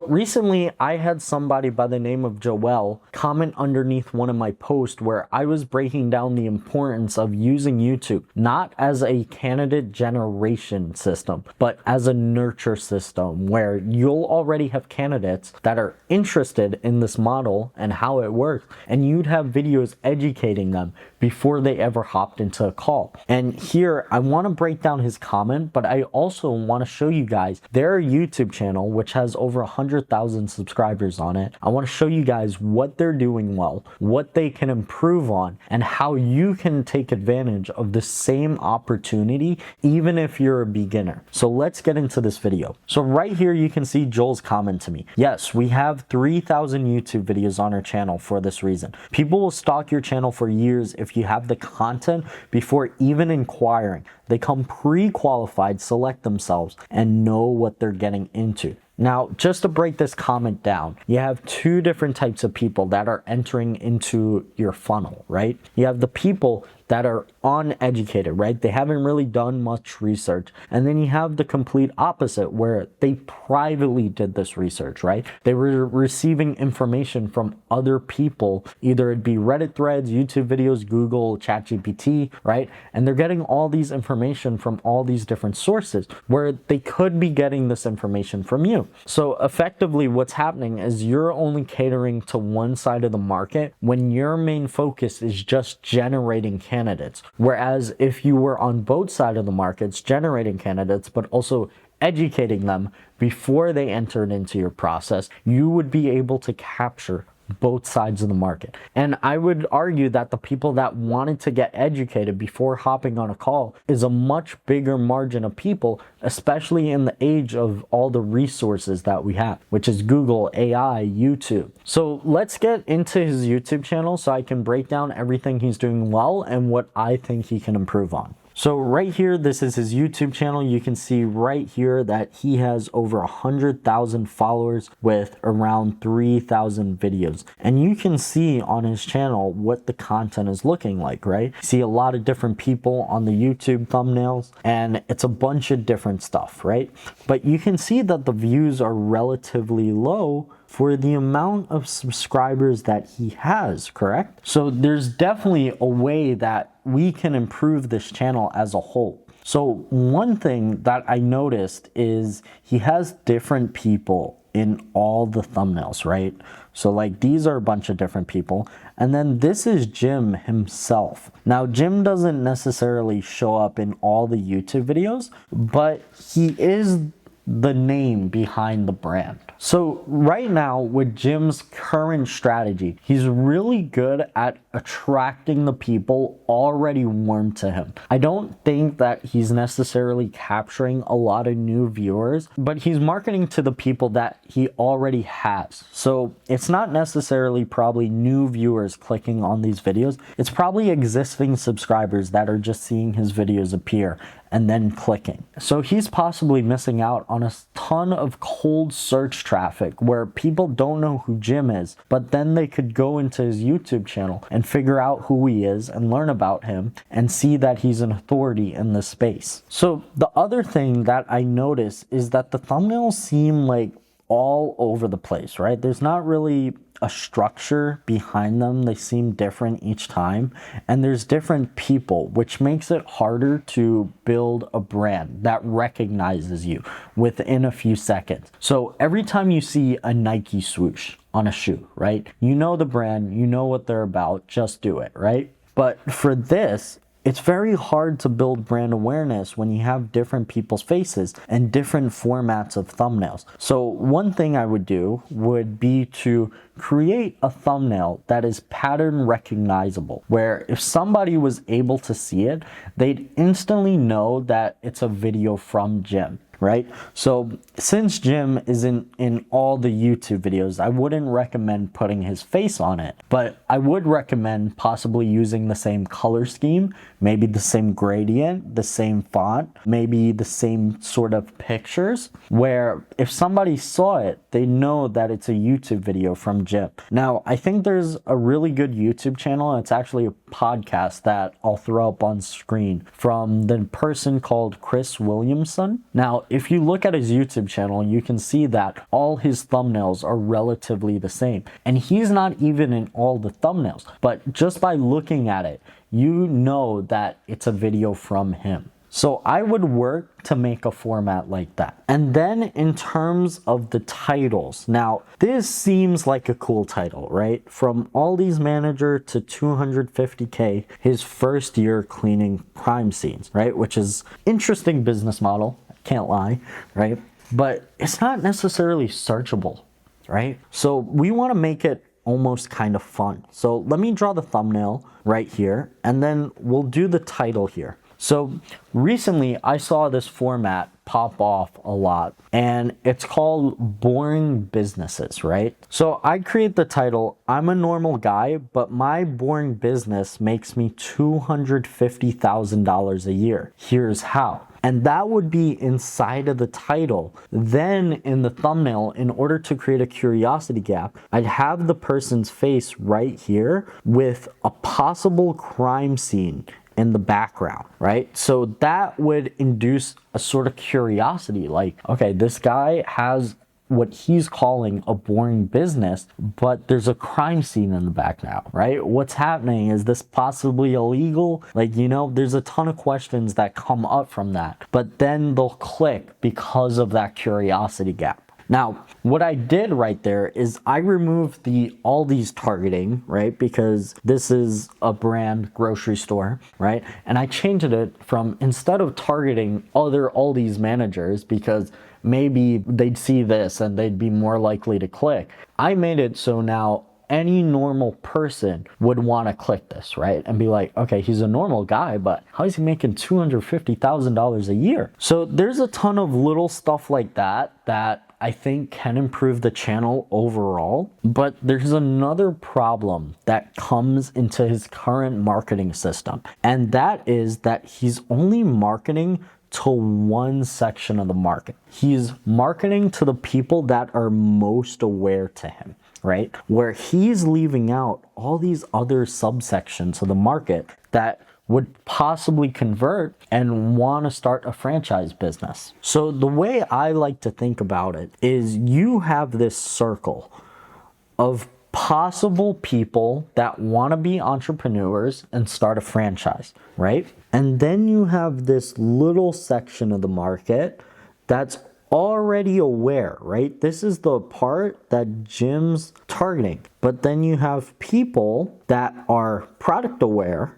Recently, I had somebody by the name of Joel comment underneath one of my posts where I was breaking down the importance of using YouTube not as a candidate generation system, but as a nurture system where you'll already have candidates that are interested in this model and how it works, and you'd have videos educating them before they ever hopped into a call. And here, I want to break down his comment, but I also want to show you guys their YouTube channel, which has over 100,000 subscribers on it. I want to show you guys what they're doing well, what they can improve on, and how you can take advantage of the same opportunity even if you're a beginner. So let's get into this video. So right here you can see Joel's comment to me. Yes, we have 3,000 YouTube videos on our channel for this reason. People will stalk your channel for years if you have the content before even inquiring. They come pre-qualified, select themselves, and know what they're getting into. Now, just to break this comment down, you have two different types of people that are entering into your funnel, right? You have the people that are uneducated, right? They haven't really done much research. And then you have the complete opposite where they privately did this research, right? They were receiving information from other people, either it'd be Reddit threads, YouTube videos, Google, ChatGPT, right? And they're getting all these information from all these different sources where they could be getting this information from you. So effectively what's happening is you're only catering to one side of the market when your main focus is just generating candidates. Whereas if you were on both sides of the markets, generating candidates, but also educating them before they entered into your process, you would be able to capture both sides of the market. And I would argue that the people that wanted to get educated before hopping on a call is a much bigger margin of people, especially in the age of all the resources that we have, which is Google, AI, YouTube. So let's get into his YouTube channel so I can break down everything he's doing well and what I think he can improve on. So right here, this is his YouTube channel. You can see right here that he has over 100,000 followers with around 3,000 videos. And you can see on his channel what the content is looking like, right? You see a lot of different people on the YouTube thumbnails, and it's a bunch of different stuff, right? But you can see that the views are relatively low for the amount of subscribers that he has, correct? So there's definitely a way that we can improve this channel as a whole. So one thing that I noticed is he has different people in all the thumbnails, right? So like these are a bunch of different people. And then this is Jim himself. Now Jim doesn't necessarily show up in all the YouTube videos, but he is the name behind the brand. So right now with Jim's current strategy, he's really good at attracting the people already warm to him. I don't think that he's necessarily capturing a lot of new viewers, but he's marketing to the people that he already has. So it's not necessarily probably new viewers clicking on these videos. It's probably existing subscribers that are just seeing his videos appear and then clicking. So he's possibly missing out on a ton of cold search traffic where people don't know who Jim is, but then they could go into his YouTube channel and figure out who he is and learn about him and see that he's an authority in this space. So the other thing that I notice is that the thumbnails seem like all over the place, right? There's not really a structure behind them. They seem different each time, and there's different people, which makes it harder to build a brand that recognizes you within a few seconds. So every time you see a Nike swoosh on a shoe, right? You know the brand, you know what they're about, just do it, right? But for this, it's very hard to build brand awareness when you have different people's faces and different formats of thumbnails. So one thing I would do would be to create a thumbnail that is pattern recognizable, where if somebody was able to see it, they'd instantly know that it's a video from Jim. Right? So since Jim is in all the YouTube videos, I wouldn't recommend putting his face on it, but I would recommend possibly using the same color scheme, maybe the same gradient, the same font, maybe the same sort of pictures, where if somebody saw it, they know that it's a YouTube video from Jim. Now, I think there's a really good YouTube channel. It's actually a podcast that I'll throw up on screen from the person called Williamson. Now, if you look at his YouTube channel, you can see that all his thumbnails are relatively the same. And he's not even in all the thumbnails. But just by looking at it, you know that it's a video from him. So I would work to make a format like that. And then in terms of the titles, now this seems like a cool title, right? From all these manager to 250K, his first year cleaning crime scenes, right? Which is interesting business model, can't lie, right? But it's not necessarily searchable, right? So we want to make it almost kind of fun. So let me draw the thumbnail right here, and then we'll do the title here. So recently I saw this format pop off a lot, and it's called Boring Businesses, right? So I create the title, I'm a normal guy, but my boring business makes me $250,000 a year. Here's how. And that would be inside of the title. Then in the thumbnail, in order to create a curiosity gap, I'd have the person's face right here with a possible crime scene in the background, right? So that would induce a sort of curiosity, like, okay, this guy has what he's calling a boring business, but there's a crime scene in the back now, right? What's happening? Is this possibly illegal? Like, you know, there's a ton of questions that come up from that, but then they'll click because of that curiosity gap. Now, what I did right there is I removed all these targeting, right? Because this is a brand grocery store, right? And I changed it from, instead of targeting all these managers, because maybe they'd see this and they'd be more likely to click, I made it so now any normal person would want to click this, right? And be like, okay, he's a normal guy, but how is he making $250,000 a year? So there's a ton of little stuff like that I think can improve the channel overall. But there's another problem that comes into his current marketing system, and that is that he's only marketing to one section of the market. He's marketing to the people that are most aware to him, right? Where he's leaving out all these other subsections of the market that would possibly convert and want to start a franchise business. So the way I like to think about it is you have this circle of possible people that want to be entrepreneurs and start a franchise, right? And then you have this little section of the market that's already aware, right? This is the part that Jim's targeting. But then you have people that are product aware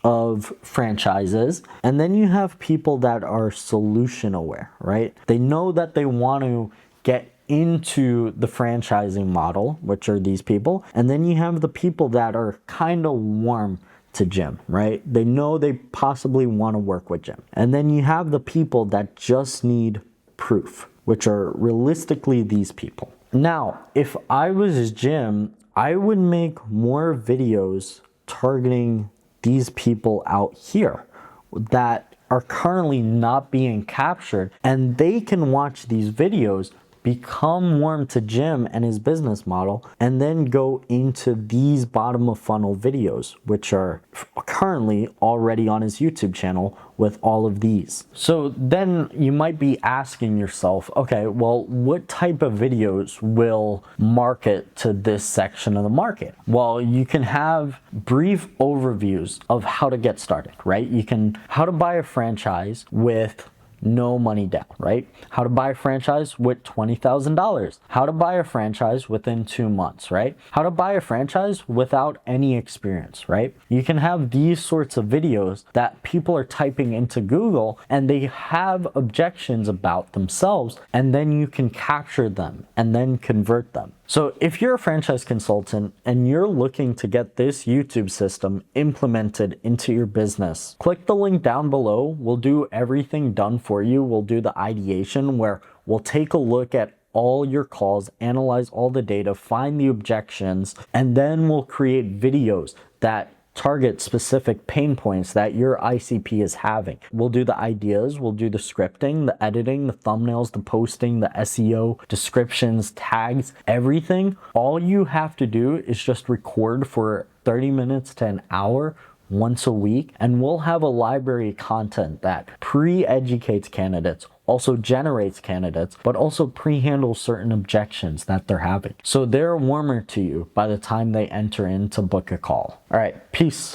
of franchises, and then you have people that are solution aware, right? They know that they want to get into the franchising model, which are these people, and then you have the people that are kind of warm to Jim, right? They know they possibly want to work with Jim. And then you have the people that just need proof, which are realistically these people. Now, if I was Jim, I would make more videos targeting these people out here that are currently not being captured, and they can watch these videos, become warm to Jim and his business model, and then go into these bottom of funnel videos, which are currently already on his YouTube channel with all of these. So then you might be asking yourself, okay, well, what type of videos will market to this section of the market? Well, you can have brief overviews of how to get started, right? You can, how to buy a franchise with no money down, right? How to buy a franchise with $20,000. How to buy a franchise within 2 months, right? How to buy a franchise without any experience, right? You can have these sorts of videos that people are typing into Google and they have objections about themselves, and then you can capture them and then convert them. So if you're a franchise consultant and you're looking to get this YouTube system implemented into your business, click the link down below. We'll do everything done for you. We'll do the ideation where we'll take a look at all your calls, analyze all the data, find the objections, and then we'll create videos that target specific pain points that your ICP is having. We'll do the ideas, we'll do the scripting, the editing, the thumbnails, the posting, the SEO, descriptions, tags, everything. All you have to do is just record for 30 minutes to an hour once a week, and we'll have a library of content that pre-educates candidates also generates candidates, but also pre-handles certain objections that they're having. So they're warmer to you by the time they enter in to book a call. All right, peace.